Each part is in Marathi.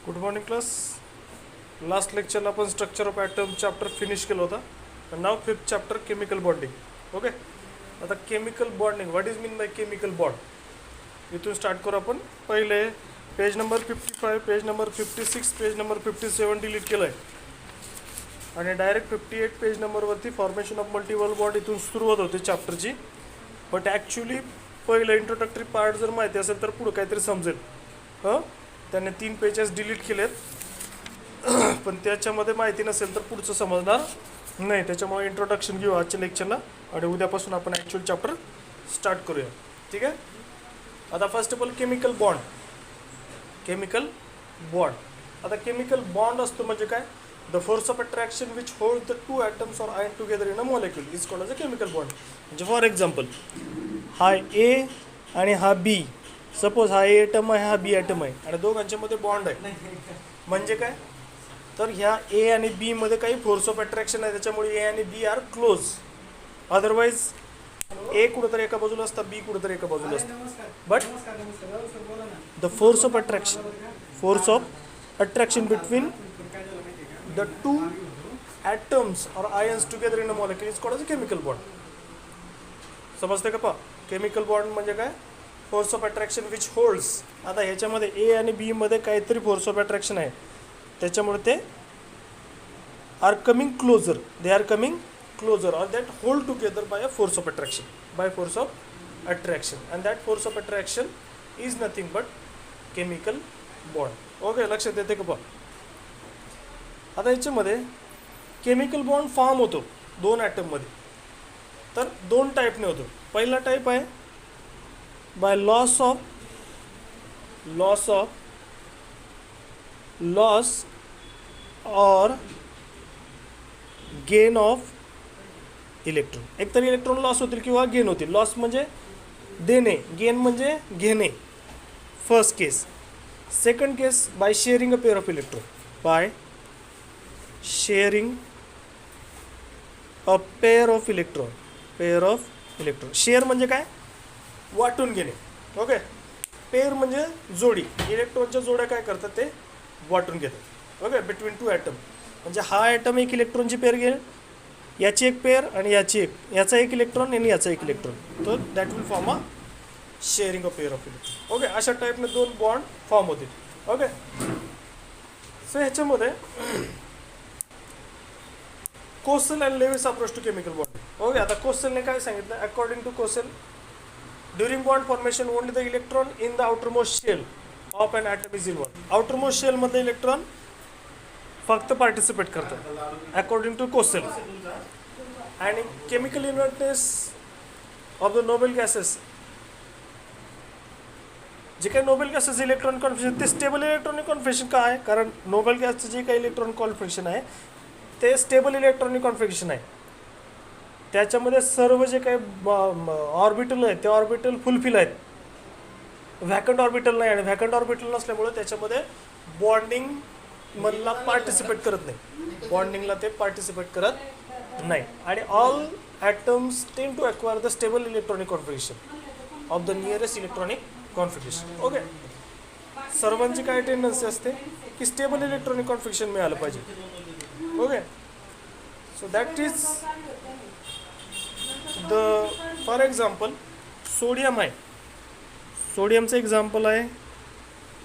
Good morning class. लास्ट लेक्चरला आपण structure of atom chapter finish केलं होतं. नाव fifth chapter chemical bonding. Okay, आता chemical bonding what is mean by chemical bond इथून स्टार्ट करू आपण. पहिले page number 55, page number 56, page number 57 delete केलं आहे आणि डायरेक्ट 58 पेज नंबरवरती फॉर्मेशन ऑफ मल्टिपल बॉन्ड इथून सुरुवात होते चॅप्टरची. बट ॲक्च्युली पहिलं इंट्रोडक्टरी पार्ट जर माहिती असेल तर पुढं काहीतरी समजेल. त्याने 3 पेजेस डिलीट केलेत पण त्याच्यामध्ये माहिती नसेल तर पुढचं समजणार नाही. त्याच्यामुळे इंट्रोडक्शन घेऊ आजच्या लेक्चरला आणि उद्यापासून आपण ॲक्च्युअल चॅप्टर स्टार्ट करूया. ठीक आहे. आता first of all chemical bond. Chemical bond आता केमिकल बॉन्ड असतो म्हणजे काय? The force of attraction which hold the two atoms or ion together in a molecule is called as a chemical bond. म्हणजे फॉर एक्झाम्पल हा ए आणि हा बी. सपोज हा ए ॲटम आहे, हा बी ॲटम आहे आणि दोघांच्यामध्ये बॉन्ड आहे. म्हणजे काय? तर ह्या ए आणि बी मध्ये काही फोर्स ऑफ अट्रॅक्शन आहे, त्याच्यामुळे ए आणि B are close. Otherwise A कुठंतरी एका बाजूला असतं, बी कुठंतरी एका बाजूला असतं. But the force of attraction between the two atoms or ions together in a molecule is called as a chemical bond. समजते का? पहा, केमिकल बॉन्ड म्हणजे काय? Force of attraction which holds. आता ह्याच्यामध्ये ए आणि बी मध्ये काहीतरी फोर्स ऑफ अट्रॅक्शन आहे, त्याच्यामुळे ते are coming closer. They are coming closer or that hold together by a force of attraction. By force of attraction and that force of attraction is nothing but chemical bond. Okay, लक्षात येते का? पहा, आता याच्यामध्ये केमिकल बॉन्ड फॉर्म होतो 2 ॲटममध्ये. तर 2 टाईपने होतो. पहिला टाईप आहे बाय लॉस और गेन ऑफ इलेक्ट्रॉन. एकतर इलेक्ट्रॉन लॉस होतील किंवा गेन होतील. लॉस म्हणजे देणे, गेन म्हणजे घेणे. First case. Second case by sharing a pair of electron. By sharing a pair of electron. Share म्हणजे काय? वाटून घेणे. ओके. पेअर म्हणजे जोडी. इलेक्ट्रॉनच्या जोड्या काय करतात? ते वाटून घेतात. Okay, between 2 atom. म्हणजे हा ॲटम एक इलेक्ट्रॉनची पेअर घेईल, याची एक पेअर आणि याचा एक इलेक्ट्रॉन आणि याचा एक इलेक्ट्रॉन. तर that will form a sharing a pair of electron. Okay, अशा टाईपने 2 बॉन्ड फॉर्म होतील. ओके, सो ह्याच्यामध्ये Kossel and Lewis approach to chemical bond. Okay, आता कोसेलने काय सांगितलं? According to Kossel, during bond formation only the electron in the outermost shell of an atom is involve. Outermost शेलमध्ये इलेक्ट्रॉन फक्त पार्टिसिपेट करतात अकॉर्डिंग टू कोसेल. आणि chemical inertness of the noble gases, जे काही नोबेल गॅसेस इलेक्ट्रॉनिक कॉन्फिगरेशन ते स्टेबल इलेक्ट्रॉनिक कॉन्फिगरेशन का आहे? कारण नोबेल गॅसचं जे काही इलेक्ट्रॉनिक कॉन्फिगरेशन आहे ते स्टेबल इलेक्ट्रॉनिक कॉन्फिगरेशन आहे. त्याच्यामध्ये सर्व जे काही ऑर्बिटल आहेत ते ऑर्बिटल फुलफिल आहेत. व्हॅकंट ऑर्बिटल नाही, आणि व्हॅकंट ऑर्बिटल नसल्यामुळे त्याच्यामध्ये बॉन्डिंग मधला पार्टिसिपेट करत नाही. बॉन्डिंगला ते पार्टिसिपेट करत नाही. आणि all atoms tend to acquire the stable electronic configuration of the nearest electronic configuration. Okay, सर्वांची काय टेंडन्सी असते की स्टेबल इलेक्ट्रॉनिक कॉन्फिगरेशन मिळालं पाहिजे. Okay, so that is for example sodium आहे. सोडियमचं एक्झाम्पल आहे.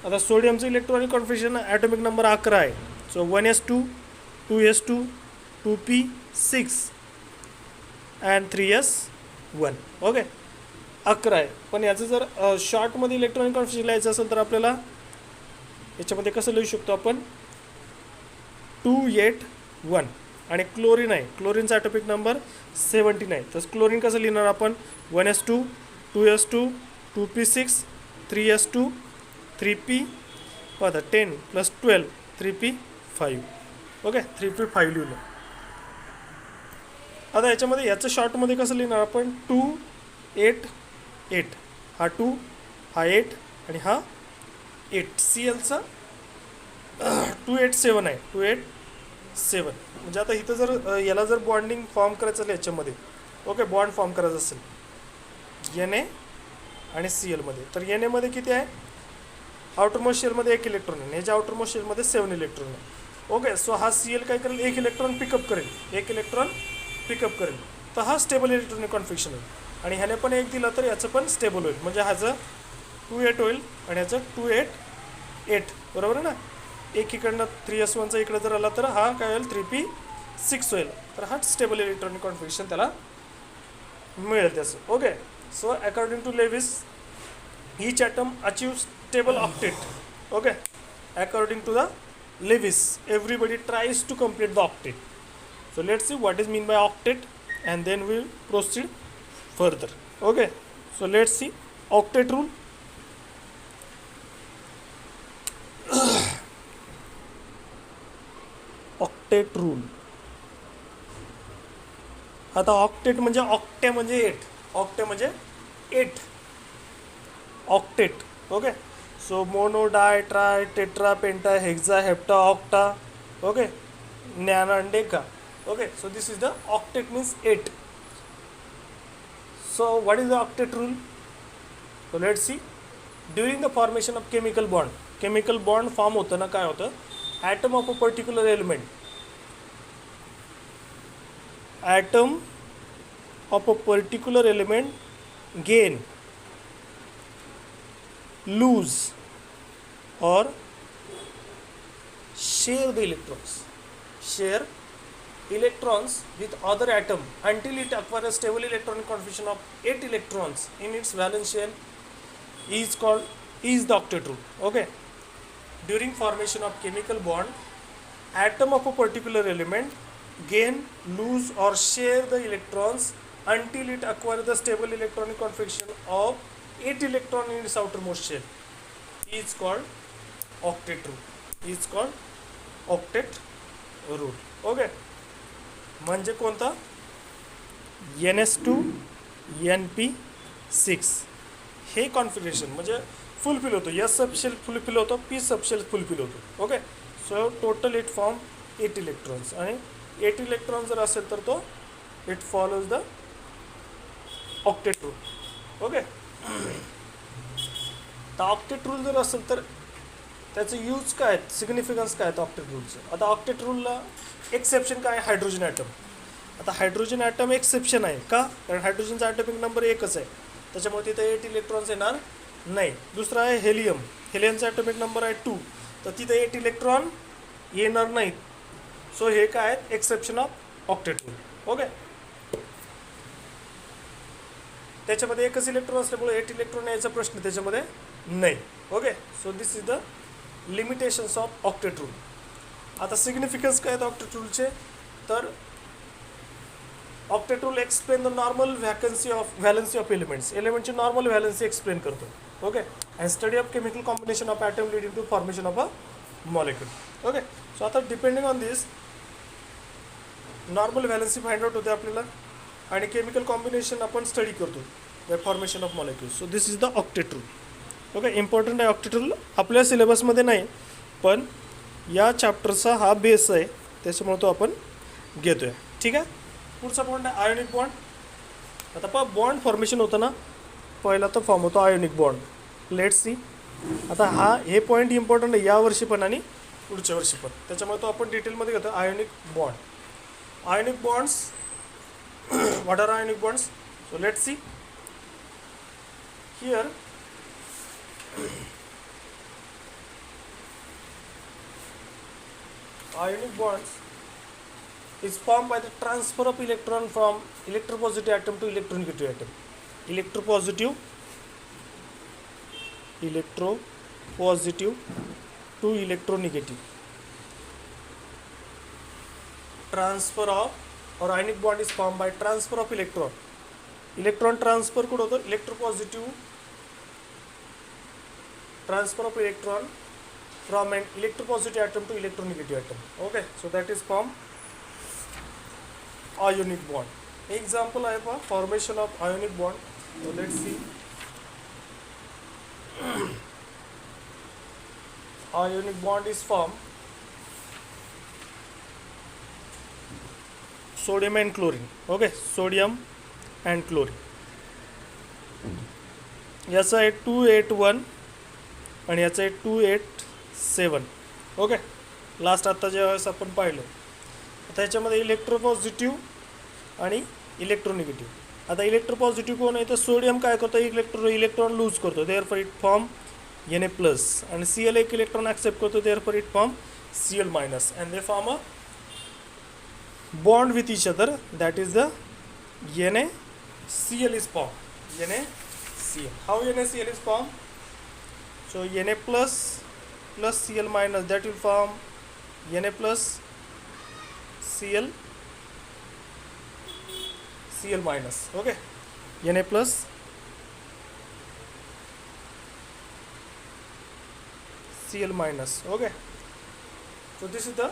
आता सोडियमचं इलेक्ट्रॉनिक कॉन्फिगरेशन ॲटॉमिक नंबर 11 आहे. So 1s2, 2s2, 2p6 and 3s1. Okay, 11 आहे. पण याचं जर शॉर्टमध्ये इलेक्ट्रॉनिक कॉन्फिगरेशन लिहायचं असेल तर आपल्याला याच्यामध्ये कसं लिहू शकतो आपण? 281. आणि क्लोरीन आहे. क्लोरीनचा ॲटॉमिक नंबर 17 आहे. तर क्लोरीन कसं लिहिणार आपण? 1s2, 2s2, 2p6, 3s2, 3p 10 + 12, 3p5. Okay, 3p5 लिहिलं. आता याच्यामध्ये याचं शॉर्टमध्ये कसं लिहिणार आपण? 288. हा 2, हा 8 आणि हा 8. Clचा 287 आहे. 287. म्हणजे आता इथं जर याला जर बॉन्डिंग फॉर्म करायचं असेल याच्यामध्ये, ओके, बॉन्ड फॉर्म करायचं असेल Na आणि Cl मध्ये, तर Na मध्ये किती आहे? आउटरमोस्ट शेलमध्ये 1 इलेक्ट्रॉन आहे, ह्याच्या आउटरमोस्ट शेलमध्ये 7 इलेक्ट्रॉन आहे. ओके, सो हा Cl काय करेल, 1 इलेक्ट्रॉन पिकअप करेल, 1 इलेक्ट्रॉन पिकअप करेल. तर हा स्टेबल इलेक्ट्रॉनिक कॉन्फिगरेशन आहे. आणि ह्याने पण 1 दिलं तर याचं पण स्टेबल होईल, म्हणजे ह्याचं 2-8 होईल आणि ह्याचं 2-8-8, बरोबर आहे ना. एक इकडनं 3s1चा इकडे जर आला तर हा काय होईल, 3p6 होईल. तर हा स्टेबल इलेक्ट्रॉनिक कॉन्फिगरेशन त्याला मिळेल त्याचं. Okay, so according to Lewis each atom achieves stable octet. Okay, according to the Lewis, everybody tries to complete the octet. So let's see what is mean by octet and then we'll proceed further. Okay, so let's see octet rule. Octet rule. आता ऑक्टेट म्हणजे ऑक्टे म्हणजे 8, ऑक्टे म्हणजे 8 ऑक्टेट. ओके, सो मोनो, डाय, ट्राय, टेट्रा, पेंटा, hexa, hepta, octa. Okay, Nana and deca. Okay, so this is the octet, means 8. So what is the octet rule? So let's see. During the formation of chemical bond form होतं ना, काय होतं, atom of a particular element, atom of a particular element gain, lose or share the electrons with other atom until it acquires a stable electronic configuration of 8 electrons in its valence shell is the octet rule. Okay, during formation of chemical bond, atom of a particular element gain, lose or share the electrons until it acquires the stable electronic configuration of 8 electron in its outermost shell is called octet rule. Okay, म्हणजे कोणता, NS2 NP6 हे कॉन्फिगरेशन म्हणजे फुलफिल होतो, S सबशेल फुलफिल होतो, P सबशेल फुलफिल होतो. Okay, so total it form 8 electrons आणि 8 इलेक्ट्रॉन जर असेल तर तो it follows the octet rule. Okay, तर ऑक्टेट रूल जर असेल तर त्याचं यूज काय, सिग्निफिकन्स काय आहे ऑक्टेट रूलचं. आता ऑक्टेट रूलला एक्सेप्शन काय, हायड्रोजन ॲटम. आता हायड्रोजन ॲटम एक्सेप्शन आहे का, कारण हायड्रोजनचा ॲटॉमिक नंबर 1च आहे, त्याच्यामुळे तिथे 8 इलेक्ट्रॉन्स येणार नाही. दुसरा आहे हेलियमचा ॲटॉमिक नंबर आहे 2, तर तिथे 8 इलेक्ट्रॉन येणार नाहीत. सो हे काय आहेत, exception of octet rule. Okay, त्याच्यामध्ये एकच इलेक्ट्रॉन असल्यामुळे 8 इलेक्ट्रॉन यायचा प्रश्न त्याच्यामध्ये नाही. Okay, so this is the limitations of octet rule. आता सिग्निफिकन्स काय आहेत ऑक्टेट रूलचे, तर octet rule explain the normal valency of एलिमेंटची नॉर्मल व्हॅलन्सी एक्सप्लेन करतो. Okay, and study of chemical combination of atom leading to formation of a molecule. Okay, so आता depending on this normal valency find out होते आपल्याला आणि केमिकल कॉम्बिनेशन आपण स्टडी करतो by formation of molecules. So this is the octet rule. Okay, important आहे ऑक्टेट रूल, आपल्या सिलेबसमध्ये नाही पण या चॅप्टरचा हा बेस आहे, त्याच्यामुळे तो आपण घेतो आहे. ठीक आहे, पुढचा पॉईंट आहे आयोनिक बॉन्ड. आता पहा बॉन्ड फॉर्मेशन होतं ना, पहिला तर फॉर्म होतो आयोनिक बॉन्ड. Let's C. आता हे पॉईंट इम्पॉर्टंट आहे यावर्षी पण आणि पुढच्या वर्षी पण, त्याच्यामुळे तो आपण डिटेलमध्ये घेतो. Ionic bonds what are ionic bonds? So let's see here. Ionic bonds is formed by the transfer of electron from electropositive atom to electronegative atom. Electropositive to electronegative. Transfer of or ionic bond is formed by transfer of electron transfer कुठं होतं, electropositive transfer of electron from an electropositive atom to electronegative atom. Okay, so that is formed ionic bond. Example आहे पहा formation of ionic bond. So let's see. Ionic bond is formed sodium and chlorine. Okay, sodium and chlorine. याचा आहे 281 आणि याचं आहे 287. ओके, लास्ट आत्ता ज्यावेळेस आपण पाहिलं. आता ह्याच्यामध्ये इलेक्ट्रोपॉझिटिव्ह आणि इलेक्ट्रोनिगेटिव्ह. आता इलेक्ट्रोपॉझिटिव्ह कोण आहे तर सोडियम काय करतो, इलेक्ट्रॉन लूज करतो, देअरफॉर इट फॉर्म Na+, आणि Cl एक इलेक्ट्रॉन ॲक्सेप्ट करतो, therefore it form Cl-, and they form a bond with each other, that is the NaCl is formed. NaCl. How NaCl is formed? So Na plus Cl minus, that will form Na plus Cl minus. Okay, Na plus Cl minus. Okay, so this is the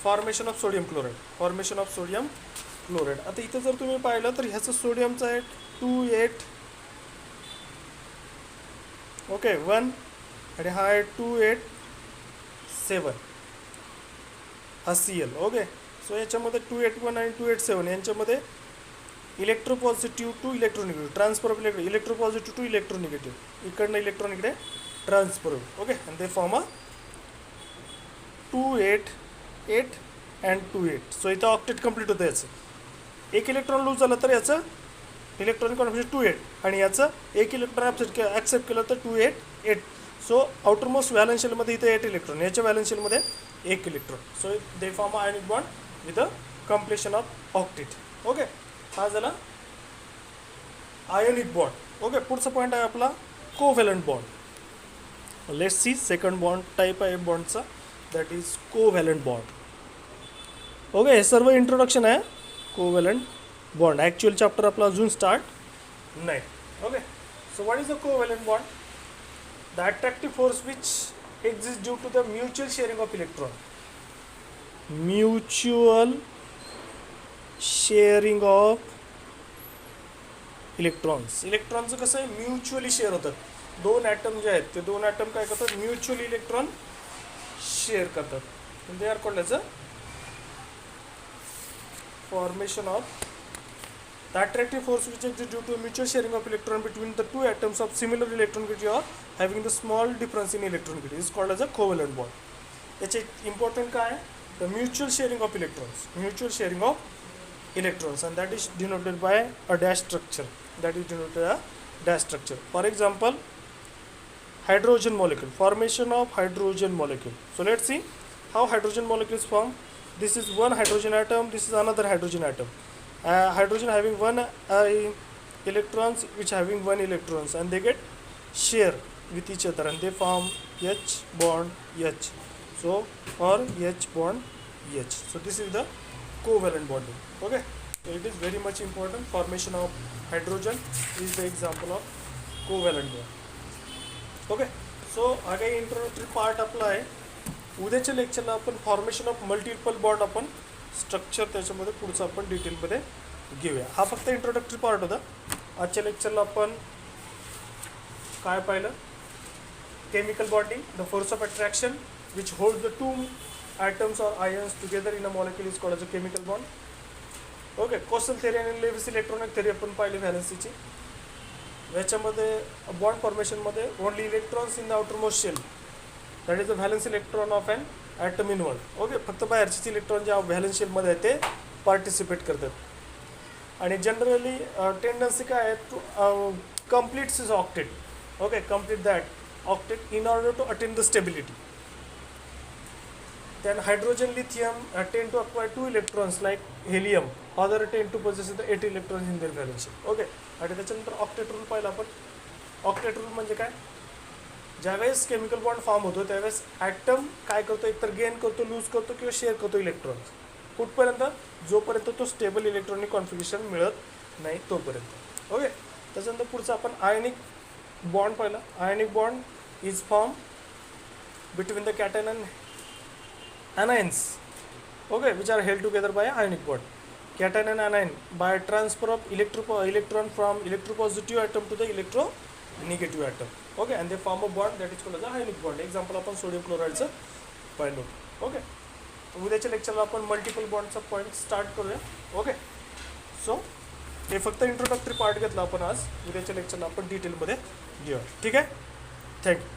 formation of sodium chloride. आता इथं जर तुम्ही पाहिलं तर ह्याचं सोडियमचं आहे 28, ओके 1, आणि हा आहे 287 हा Cl. ओके, सो याच्यामध्ये 281 आणि 287 यांच्यामध्ये electropositive to इलेक्ट्रोनिगेटिव्ह, transfer of electropositive to इलेक्ट्रोनिगेटिव्ह, इकडनं इलेक्ट्रॉन इकडे ट्रान्सफर होईल. ओके, आणि ते फॉर्म 288 अँड 28. सो इथं ऑक्टेट कंप्लीट होतं. याचं एक इलेक्ट्रॉन लूज झालं तर याचं इलेक्ट्रॉनिक कॉन्फिगरेशन 28, आणि याचं एक इलेक्ट्रॉन ॲक्सेप्ट केलं तर 288. सो आउटरमोस्ट व्हॅलेन्शियलमध्ये इथं 8 इलेक्ट्रॉन, याच्या व्हॅलेन्शियलमध्ये 1 electron. So they form a ionic bond with a completion of octet. Okay, हा झाला आयोनिक बॉन्ड. ओके, पुढचा पॉईंट आहे आपला covalent bond. Let's see second bond type आहे बॉन्डचा, that is covalent bond. Okay, हे सर्व इंट्रोडक्शन आहे कोव्हॅलंट बॉन्ड. ॲक्च्युअल चॅप्टर आपला अजून स्टार्ट नाही. Okay, so what is the covalent bond? The attractive force which exist due to the mutual sharing of electron. Mutual sharing of electrons. इलेक्ट्रॉनचं कसं आहे, म्युच्युअली शेअर होतात. दोन ॲटम जे आहेत ते दोन ॲटम काय करतात, म्युच्युअली इलेक्ट्रॉन शेअर करतात. They are called as a formation of the attractive force which exists due to mutual sharing of electron between the two atoms of similar electronegativity or having the small difference in electronegativity is called as a covalent bond. याचे important काय आहे, the mutual sharing of electrons, and that is denoted by a dash structure. For example, hydrogen molecule, formation of hydrogen molecule. So let's see how hydrogen molecules form. This is one hydrogen atom, this is another hydrogen atom. Hydrogen having one electrons, which having one electrons, and they get share with each other and they form H bond H. So, or H bond H. So this is the covalent bonding. Okay, so it is very much important. Formation of hydrogen is the example of covalent bond. Okay, so आगे introductory part आपला आहे. उद्याच्या लेक्चरला आपण फॉर्मेशन ऑफ मल्टिपल बॉन्ड आपण स्ट्रक्चर त्याच्यामध्ये पुढचं आपण डिटेलमध्ये घेऊया. हा फक्त इंट्रोडक्टरी पार्ट होता. आजच्या लेक्चरला आपण काय पाहिलं, chemical bonding, the force of attraction which hold the two atoms or ions together in a molecule is called as a chemical bond. Okay, Kossel theory आणि लेविस इलेक्ट्रॉनिक थेरी आपण पाहिली व्हॅलेन्सीची. याच्यामध्ये बॉन्ड फॉर्मेशनमध्ये only electrons in the outermost shell, that is the valence electron of an atom inward. Okay, फक्त बाहेरचेच इलेक्ट्रॉन जे व्हॅलन्स शेलमध्ये आहे ते पार्टिसिपेट करतात. आणि जनरली टेंडन्सी काय आहे to complete this octet. Okay, complete that octet in order to attain the stability. Then hydrogen, lithium tend to acquire 2 electrons like helium. Other tend to possess the 8 electrons in their valence shell. Okay, आणि त्याच्यानंतर ऑक्टेट रूल पाहिला आपण. ऑक्टेट रूल म्हणजे काय, ज्यावेळेस केमिकल बॉन्ड फॉर्म होतो त्यावेळेस ॲटम काय करतो, एकतर गेन करतो, लूज करतो किंवा शेअर करतो इलेक्ट्रॉन्स. कुठपर्यंत, जोपर्यंत तो स्टेबल इलेक्ट्रॉनिक कॉन्फिगरेशन मिळत नाही तोपर्यंत. ओके, त्याच्यानंतर पुढचं आपण आयनिक बॉन्ड पाहिला. Ionic bond is form between the cation and anions, okay, which are held together by an ionic bond. Cation and anion by transfer of electron from electropositive atom to the electronegative atom. Okay, and they form a bond that is called as a ionic bond. Example आपण सोडियम क्लोराईडचं पाहिलं. ओके, उद्याच्या लेक्चरला आपण मल्टिपल बॉन्डचा पॉईंट स्टार्ट करूया. ओके, सो हे फक्त इंट्रोडक्टरी पार्ट घेतला आपण आज. उद्याच्या लेक्चरला आपण डिटेलमध्ये घेऊया. ठीक आहे, थँक्यू.